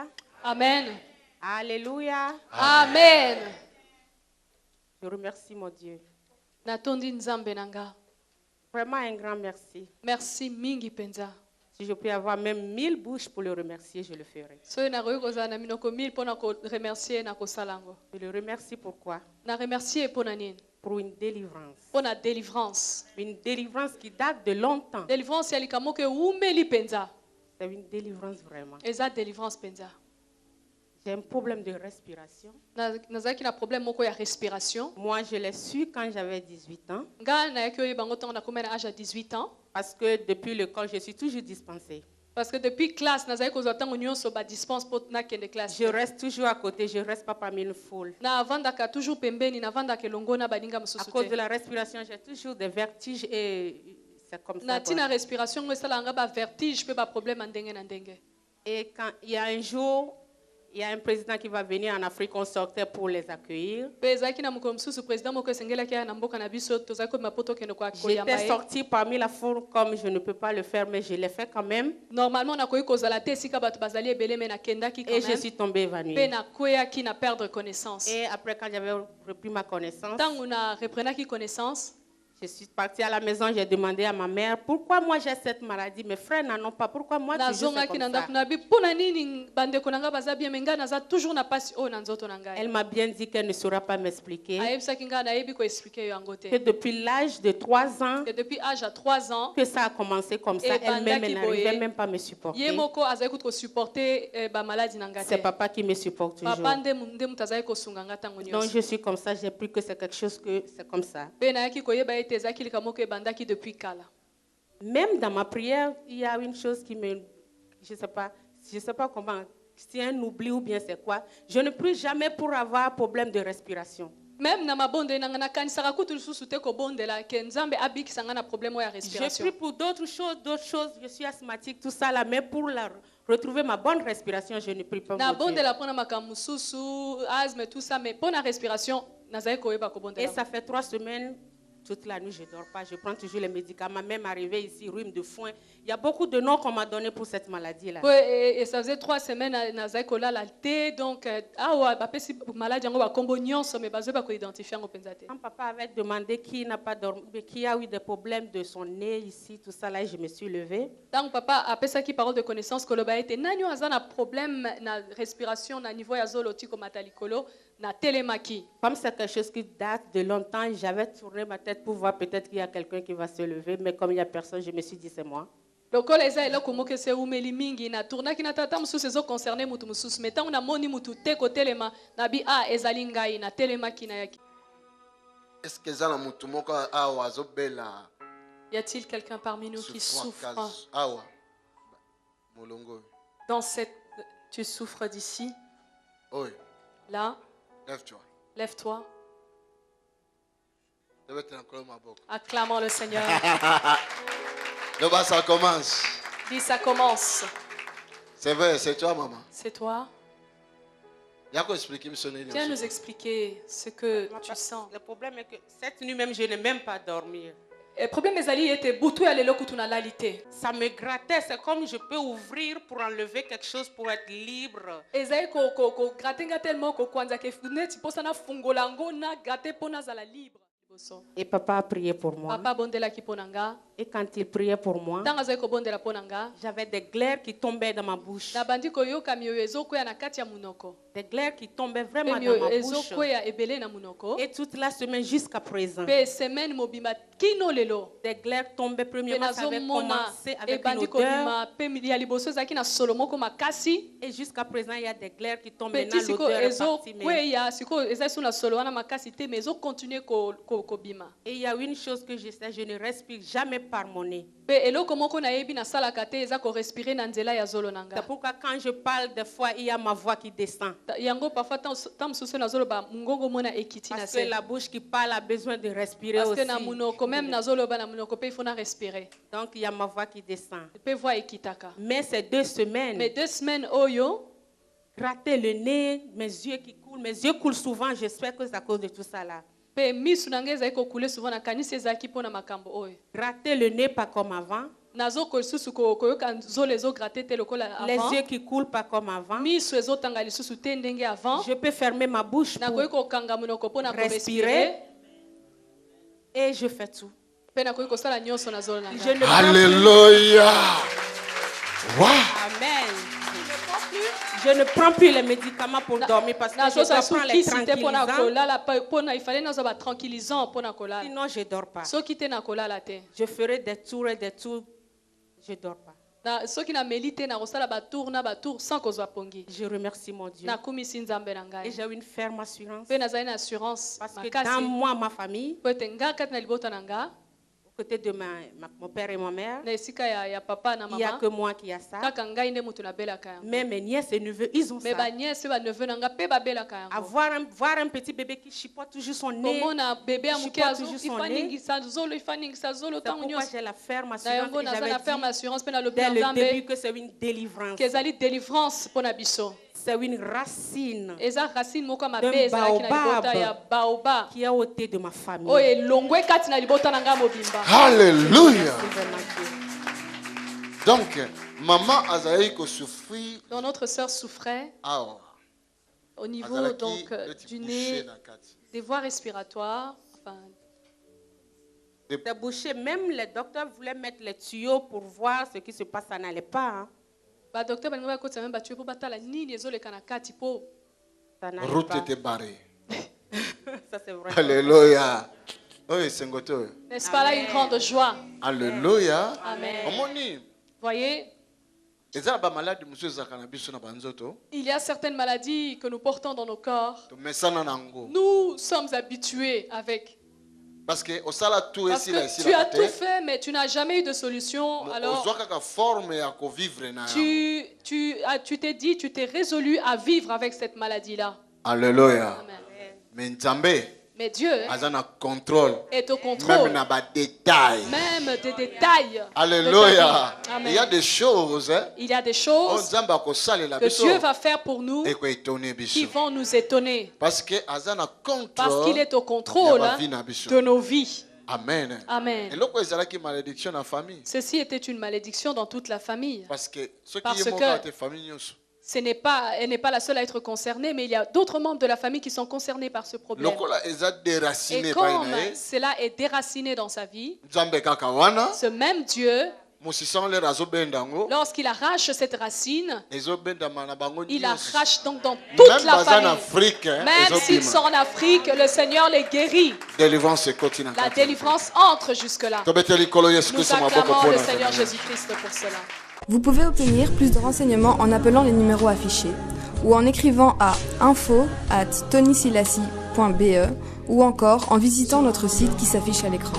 Alléluia. Amen. Alléluia. Amen. Je remercie mon Dieu. Natondi nzambe nanga. Vraiment un grand merci. Merci mingi penza. Si je peux avoir même 1000 bouches pour le remercier, je le ferai. So na koyokoza na minoko 1000 pona ko remercier na kosalango. Je le remercie pourquoi? Na remercier pona nini? Pour une délivrance. Pona délivrance. Une délivrance qui date de longtemps. Délivrance ya likamo ke umeli penza. C'est une délivrance vraiment. Eza délivrance penza. J'ai un problème de respiration. Nazaki na problème moko ya respiration. Moi, je l'ai su quand j'avais 18 ans. Nga na yaki oyo bango tonga na combien âge à 18 ans? Parce que depuis l'école, je suis toujours dispensée. Parce que depuis classe nazaki kozwa tango nyonso ba dispense pour na kende classe. Je reste toujours à côté, je ne reste pas parmi une foule. Na vandaka toujours pembeni na vandaka elongo na baninga À mosusu cause te. de la respiration, j'ai toujours des vertiges et c'est comme ça. Na quoi. tina respiration ngo esalanga ba vertige pe ba problème ndenge na ndenge. Et quand il y a un jour, il y a un président qui va venir en Afrique, on sortait pour les accueillir. Pe ezaki na moko mosusu président moko esengelaki na mboka na biso tozaki ko mapoto kende ko akoyamba J'étais ye. sortie parmi la foule comme je ne peux pas le faire, mais je l'ai fait quand même. Normalement na koyi kozala te esika bato bazali ebele me na kendaki quand Et je même. suis tombée évanouie. Pe na koyaki na perdre connaissance. Et après, quand j'avais repris ma connaissance, Tango na reprenaki connaissance, je suis partie à la maison, j'ai demandé à ma mère, pourquoi moi j'ai cette maladie? Mes frères n'en ont pas, pourquoi moi toujours c'est nazongaki comme na ça? ndako na bi pona nini bandeko nanga baza bien menga naza toujours na pasi o na nzoto na ngai. Elle m'a bien dit qu'elle ne saura pas m'expliquer. Ayebisaki ngai nayebi ko expliquer yo yango Que te. depuis l'âge de 3 ans, Que depuis âge à 3 ans, que ça a commencé comme ça, Et elle-même bandaki elle n'arrivait boye. même pas à me supporter. ye moko azali ko supporter ba maladie na C'est ngate. papa qui me supporte toujours. Papa nde mutu azali ko sunga ngata Donc nyonso. je suis comme ça, j'ai pris que c'est quelque chose que c'est comme ça. Pe na yaki koyeba ete ezaki likamoko ebandaki depuis kala. Même dans ma prière, il y a une chose qui me, je sais pas comment, c'est un oubli ou bien c'est quoi. Je ne prie jamais pour avoir problème de respiration. Même na mabonde na ngana kanisaka kutu lisusu te ko bondela ke nzambe abikisanga na problème ya Je respiration. prie pour d'autres choses. Je suis asthmatique, tout ça là, mais pour retrouver ma bonne respiration, je ne prie pas. Na mon Dieu. bondela pona makamususu, asthme tout ça mais pona respiration nazali koyeba ko Et bondela. ça fait 3 semaines, toute la nuit je ne dors pas. Je prends toujours les médicaments, même arrivé ici, rhume de foin. Il y a beaucoup de noms qu'on m'a donné pour cette maladie-là. Et ça faisait 3 semaines nazali kolala te donc awa bapesi maladie yango bakombo nyonso mais bazo ba ko identifier ngo penza te. Quand papa avait demandé qui n'a pas dormi, qui a eu des problèmes de son nez ici, tout ça là, je me suis levée. Donc papa apesaki parole de connaissance koloba ete nani aza na problème na respiration na niveau ya zolo tiko matalikolo na telemaki. Comme c'est quelque chose qui date de longtemps, j'avais tourné ma tête pour voir peut-être qu'il y a quelqu'un qui va se lever, mais comme il n'y a personne, je me suis dit c'est moi. Lokola eza eloko moko se umeli mingi na tournaki na tata mususu ezo concerner mutu mususu mais tango na moni mutu te ko telema na bi ezali ngai na telemaki na yaki. Est-ce que ça mutu moko awa azobela? Y a-t-il quelqu'un parmi nous qui souffre awa molongo? dans cette tu souffres d'ici? Oui. Là, Lève-toi. lève-toi. Lève-toi ma boca. Acclamons le Seigneur. Là-bas, ça commence. Dis ça commence. C'est vrai, c'est toi, maman. C'est toi. Il faut expliquer me sonner. Viens nous expliquer ce que tu sens. Le problème est que cette nuit même, je n'ai même pas dormi. Le problème est que ça me grattait, c'est comme je peux ouvrir pour enlever quelque chose pour être libre. Et papa a prié pour moi. Et quand il priait pour moi, j'avais des glaires qui tombaient dans ma bouche. Des glaires qui tombaient vraiment dans ma bouche. Et toute la semaine jusqu'à présent. Des glaires tombaient premièrement, ça avait commencé avec une odeur. Et jusqu'à présent, il y a des glaires qui tombent maintenant, l'odeur est partie. Et il y a une chose que je sais, je ne respire jamais par mon nez. C'est pourquoi quand je parle des fois, il y a ma voix qui descend. Parce que la bouche qui parle a besoin de respirer aussi. Donc il y a ma voix qui descend. Mais ces 2 semaines, gratter le nez, mes yeux qui coulent, mes yeux coulent souvent, j'espère que c'est à cause de tout ça là. Gratter le nez pas comme avant. nazo ko lisusu koyoka nzolo ezogratte te lokola Les avant. yeux qui coulent pas comme avant. Miso ezotanga lisusu te ndenge avant. Je peux fermer ma bouche Nakoki pour kokanga monoko mpona respirer. korespirer. Et je fais tout. Mpe nakoki kosala nyonso na zolo na Je ngai. ne prends plus. Alléluia. Wow. Amen. Je ne prends plus les médicaments pour dormir parce que je nazosa dois su prendre les kisi te mpona tranquillisants. kolala mpona ifale nazwa batranquillisant mpona kolala. Sinon, je ne dors pas. Soki te na kolala te. Je ferai des tours et des tours. Je ne dors pas. Soki nameli te nakosala batour na batour sans kozwa pongi. Je remercie mon Dieu. Nakumisi nzambe na Et ngai. j'ai une ferme assurance. Mpe nazali na assurance Parce que makasi dans moi, ma famille, po ete nga kati na libota na nga aux côtés de mon père et ma mère, na esika ya papa na il n'y a mama que moi qui a ça. kaka ngai nde mutu nabelaka yango. Mais mes nièces et neveux, ils ont Me ça. baniese baneveu na nga mpe babelaka yango. Voir un petit bébé qui chipote toujours son nez. komona bebe ya Je moke porte juste son nez. ifaningisa zolo ifaningisa zolo C'est ntango pourquoi nyonso. j'ai la ferme Na assurance. yango Et naza na j'avais ferme dit assurance mpe na lobi dès na le nzambe début que c'est une délivrance. ke ezali délivrance mpo na biso. C'est une racine Eza racine moko ya D'un mabe ezalaki na libota baobab. ya baoba qui est ôtée de ma famille. oyo elongwe kati na libota na ngai mobimba. Alléluia. C'est vraiment Dieu. Donc, maman Azaï ko souffrir. Donc notre sœur souffrait Ah, au niveau Azalaki donc neti du bouché nez, na kati. des voies respiratoires. Enfin, C'est bouché. Même les docteurs voulaient mettre les tuyaux pour voir ce qui se passe. Ça n'allait pas. Hein. ba docteur balingi bakotisa même batue mpo batala nini ezoleka na kati mpo Ça n'allait Route pas. était barrée. Ça, c'est vrai. Alléluia. Oui, c'est ngoto. n'est-ce pas là une grande joie. Alléluia. Amen. Omoni. Voyez, Eza ba malade musu ezaka na biso na banzoto. il y a certaines maladies que nous portons dans nos corps. To mesana nango. Nous sommes habitués avec. Parce que osala tout Parce ici là que ici tu as là. tout fait, mais tu n'as jamais eu de solution. Alors, Ozwa kaka forme ya ko vivre na. tu t'es dit, tu t'es résolu à vivre avec cette maladie-là. Alléluia. Amen. Mais Nzambe Mais Dieu azana contrôle. est au Même contrôle, na ba détails. même des détails. Alléluia. de ta vie. Il y a Amen. des choses Il y a des on choses Nzamba ko salela que biso. Dieu va faire pour nous Et ko étonner qui biso. vont nous étonner. Parce que azana contrôle. Parce qu'il est au contrôle ya ba vie na biso. de nos vies. Amen. Amen. Eloko ezalaki malédiction na famille. Ceci était une malédiction dans toute la famille. Parce que ceux qui Parce y que- te famille nyonso. Elle n'est pas la seule à être concernée, mais il y a d'autres membres de la famille qui sont concernés par ce problème. Lokola eza déraciné Et pa comme na ye. cela est déraciné dans sa vie, Nzambe kaka wana. ce même Dieu, Musisa le razo bendango. lorsqu'il arrache cette racine, Ezo bendama na bango il nyonso. arrache donc dans toute Même la baza en famille. Afrique, Même s'ils sont en Afrique, le Seigneur les guérit. délivrance ekoti na La kati. délivrance entre jusque-là. Tobeteli kolo Yesu Nous Kristo maboko acclamons le pona. Seigneur Jésus-Christ pour cela. Vous pouvez obtenir plus de renseignements en appelant les numéros affichés ou en écrivant à info@tonysilassi.be ou encore en visitant notre site qui s'affiche à l'écran.